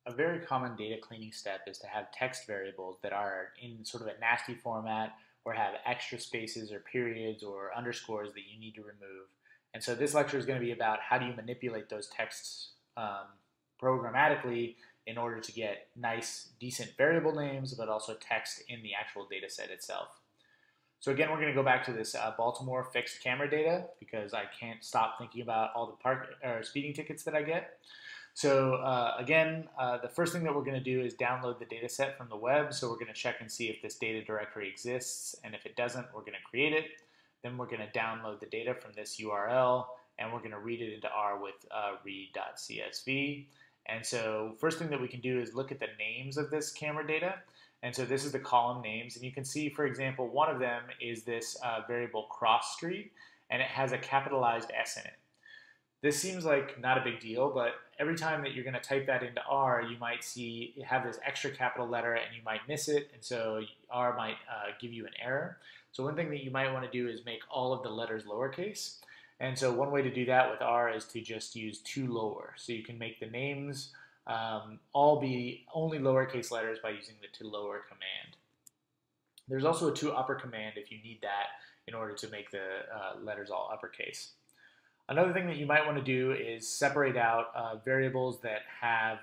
A very common data cleaning step is to have text variables that are in sort of a nasty format or have extra spaces or periods or underscores that you need to remove. And so this lecture is going to be about how do you manipulate those texts programmatically in order to get nice, decent variable names, but also text in the actual data set itself. So again, we're going to go back to this Baltimore fixed camera data because I can't stop thinking about all the park or speeding tickets that I get. So the first thing that we're going to do is download the data set from the web. So we're going to check and see if this data directory exists. And if it doesn't, we're going to create it. Then we're going to download the data from this URL, and we're going to read it into R with read.csv. And so first thing that we can do is look at the names of this camera data. And so this is the column names. And you can see, for example, one of them is this variable cross street, and it has a capitalized S in it. This seems like not a big deal, but every time that you're going to type that into R, you might see you have this extra capital letter and you might miss it, and so R might give you an error. So one thing that you might want to do is make all of the letters lowercase. And so one way to do that with R is to just use tolower. So you can make the names all be only lowercase letters by using the tolower command. There's also a toupper command if you need that in order to make the letters all uppercase. Another thing that you might want to do is separate out variables that have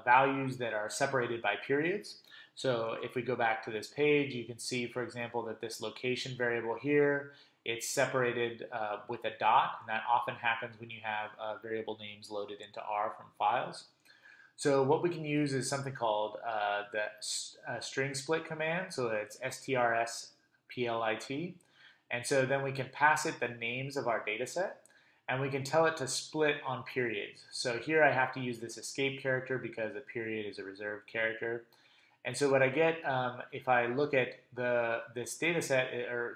values that are separated by periods. So if we go back to this page, you can see, for example, that this location variable here, it's separated with a dot, and that often happens when you have variable names loaded into R from files. So what we can use is something called the string split command, so it's strsplit. And so then we can pass it the names of our data set, and we can tell it to split on periods. So here I have to use this escape character because a period is a reserved character. And so what I get, if I look at this data set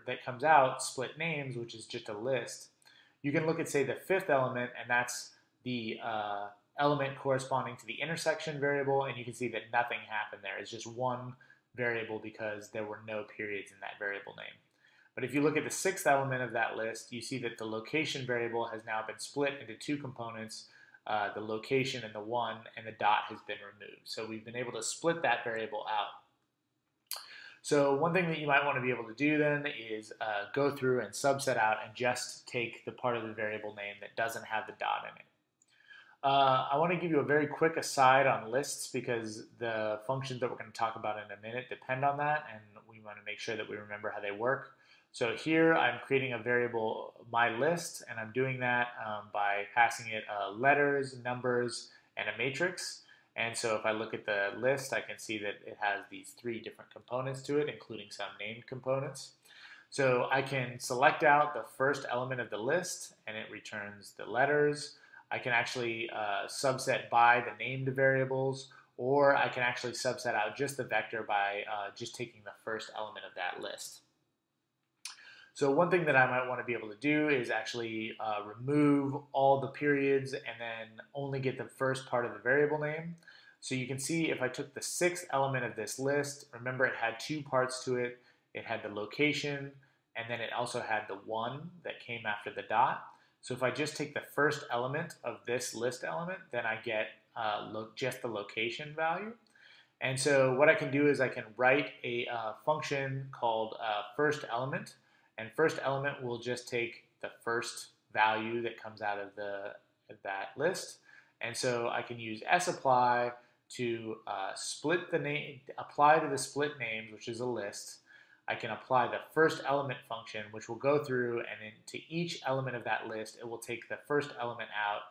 that comes out, split names, which is just a list, you can look at, say, the fifth element, and that's the element corresponding to the intersection variable, and you can see that nothing happened there. It's just one variable because there were no periods in that variable name. But if you look at the sixth element of that list, you see that the location variable has now been split into two components, the location and the one, and the dot has been removed. So we've been able to split that variable out. So one thing that you might want to be able to do then is go through and subset out and just take the part of the variable name that doesn't have the dot in it. I want to give you a very quick aside on lists because the functions that we're going to talk about in a minute depend on that, and we want to make sure that we remember how they work. So here I'm creating a variable, my list, and I'm doing that by passing it letters, numbers, and a matrix. And so if I look at the list, I can see that it has these three different components to it, including some named components. So I can select out the first element of the list, and it returns the letters. I can actually subset by the named variables, or I can actually subset out just the vector by just taking the first element of that list. So one thing that I might want to be able to do is actually remove all the periods and then only get the first part of the variable name. So you can see if I took the sixth element of this list, remember it had two parts to it. It had the location, and then it also had the one that came after the dot. So if I just take the first element of this list element, then I get just the location value. And so what I can do is I can write a function called first element. And first element will just take the first value that comes out of that list. And so I can use sapply to split the name, apply to the split names, which is a list. I can apply the first element function, which will go through, and into each element of that list, it will take the first element out.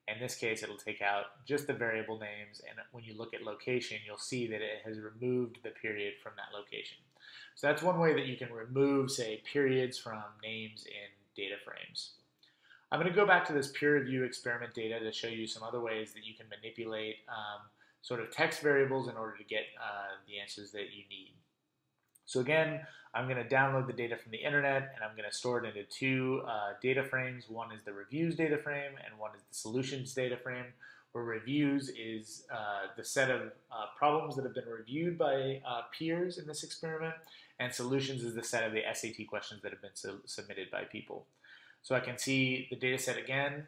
In this case, it'll take out just the variable names. And when you look at location, you'll see that it has removed the period from that location. So that's one way that you can remove, say, periods from names in data frames. I'm going to go back to this peer review experiment data to show you some other ways that you can manipulate sort of text variables in order to get the answers that you need. So again, I'm going to download the data from the internet, and I'm going to store it into two data frames. One is the reviews data frame, and one is the solutions data frame, where reviews is the set of problems that have been reviewed by peers in this experiment, and solutions is the set of the SAT questions that have been submitted by people. So I can see the data set again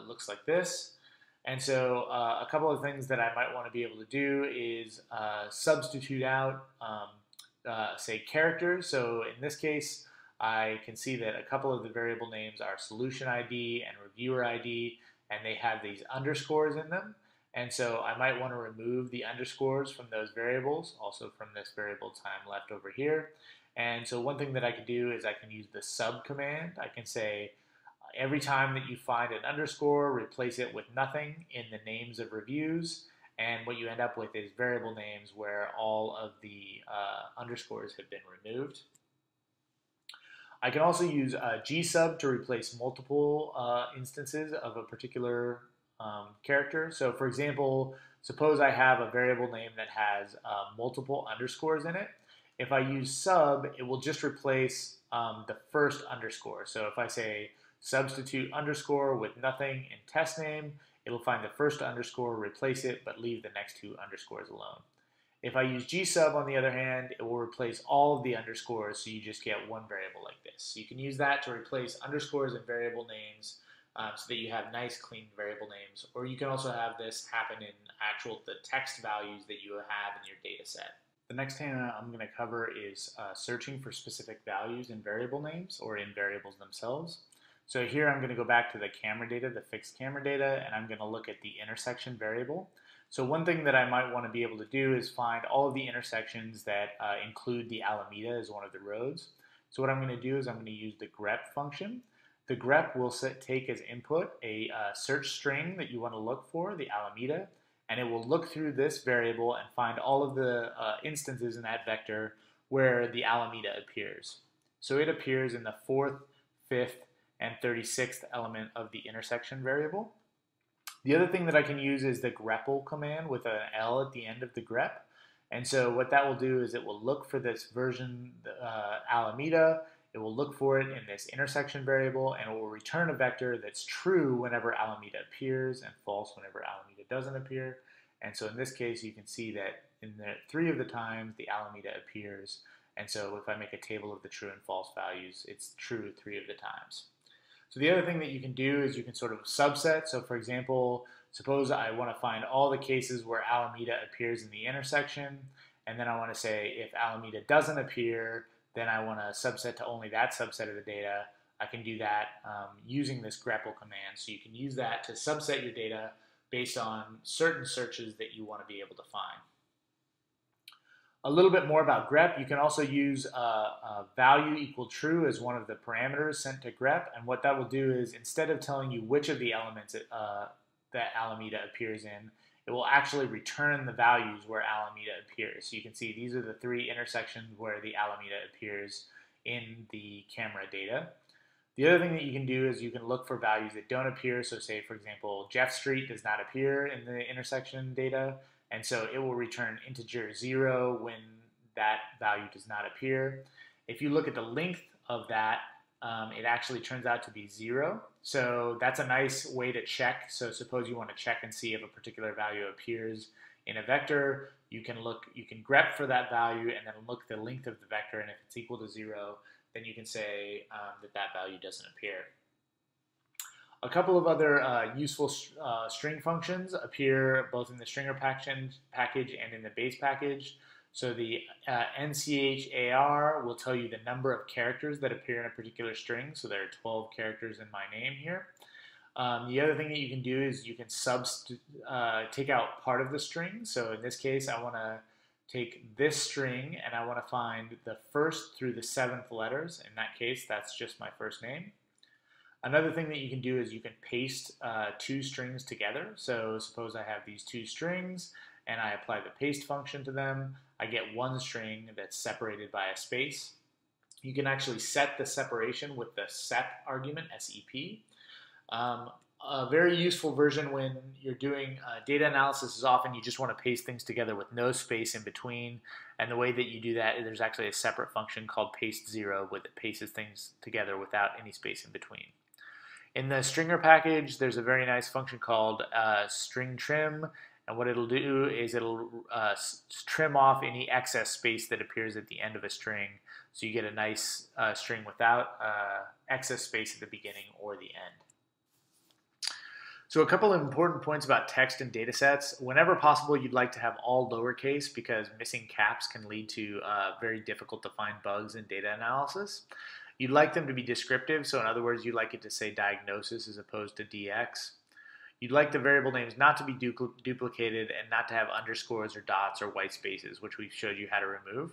looks like this. And so a couple of things that I might want to be able to do is substitute out, say, characters. So in this case, I can see that a couple of the variable names are solution ID and reviewer ID, and they have these underscores in them. And so I might want to remove the underscores from those variables, also from this variable time left over here. And so one thing that I can do is I can use the sub command. I can say, every time that you find an underscore, replace it with nothing in the names of reviews, and what you end up with is variable names where all of the underscores have been removed. I can also use gsub to replace multiple instances of a particular character. So for example, suppose I have a variable name that has multiple underscores in it. If I use sub, it will just replace the first underscore. So if I say substitute underscore with nothing in test name, it'll find the first underscore, replace it, but leave the next two underscores alone. If I use gsub, on the other hand, it will replace all of the underscores, so you just get one variable like this. So you can use that to replace underscores and variable names so that you have nice, clean variable names. Or you can also have this happen in the text values that you have in your data set. The next thing I'm going to cover is searching for specific values in variable names or in variables themselves. So here I'm going to go back to the camera data, the fixed camera data, and I'm going to look at the intersection variable. So one thing that I might want to be able to do is find all of the intersections that include the Alameda as one of the roads. So what I'm going to do is I'm going to use the grep function. The grep will take as input a search string that you want to look for, the Alameda, and it will look through this variable and find all of the instances in that vector where the Alameda appears. So it appears in the 4th, 5th, and 36th element of the intersection variable. The other thing that I can use is the grepl command with an L at the end of the grep. And so what that will do is it will look for this version Alameda, it will look for it in this intersection variable, and it will return a vector that's true whenever Alameda appears and false whenever Alameda doesn't appear. And so in this case, you can see that in 3 of the times the Alameda appears. And so if I make a table of the true and false values, it's true 3 of the times. So the other thing that you can do is you can sort of subset. So for example, suppose I want to find all the cases where Alameda appears in the intersection, and then I want to say if Alameda doesn't appear, then I want to subset to only that subset of the data. I can do that using this grepl command. So you can use that to subset your data based on certain searches that you want to be able to find. A little bit more about grep. You can also use value equal true as one of the parameters sent to grep. And what that will do is instead of telling you which of the elements that Alameda appears in, it will actually return the values where Alameda appears. So you can see these are the 3 intersections where the Alameda appears in the camera data. The other thing that you can do is you can look for values that don't appear. So say, for example, Jeff Street does not appear in the intersection data. And so it will return integer 0 when that value does not appear. If you look at the length of that, it actually turns out to be 0. So that's a nice way to check. So suppose you want to check and see if a particular value appears in a vector. You can grep for that value and then look the length of the vector, and if it's equal to 0, then you can say that value doesn't appear. A couple of other useful string functions appear both in the stringer package and in the base package. So the nchar will tell you the number of characters that appear in a particular string. So there are 12 characters in my name here. The other thing that you can do is you can take out part of the string. So in this case, I want to take this string and I want to find the 1st through the 7th letters. In that case, that's just my first name. Another thing that you can do is you can paste 2 strings together. So suppose I have these 2 strings and I apply the paste function to them. I get one string that's separated by a space. You can actually set the separation with the sep argument, SEP. A very useful version when you're doing data analysis is often you just want to paste things together with no space in between. And the way that you do that is there's actually a separate function called paste0 that pastes things together without any space in between. In the stringer package, there's a very nice function called string trim, and what it'll do is it'll trim off any excess space that appears at the end of a string, so you get a nice string without excess space at the beginning or the end. So a couple of important points about text and data sets. Whenever possible, you'd like to have all lowercase because missing caps can lead to very difficult to find bugs in data analysis. You'd like them to be descriptive, so in other words, you'd like it to say diagnosis as opposed to DX. You'd like the variable names not to be duplicated and not to have underscores or dots or white spaces, which we showed you how to remove.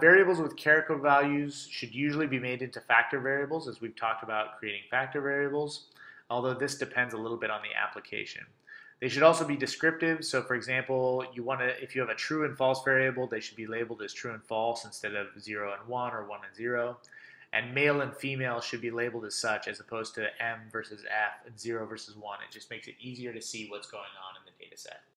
Variables with character values should usually be made into factor variables, as we've talked about creating factor variables, although this depends a little bit on the application. They should also be descriptive, so for example, if you have a true and false variable, they should be labeled as true and false instead of 0 and 1 or 1 and 0. And male and female should be labeled as such as opposed to M versus F and 0 versus 1. It just makes it easier to see what's going on in the data set.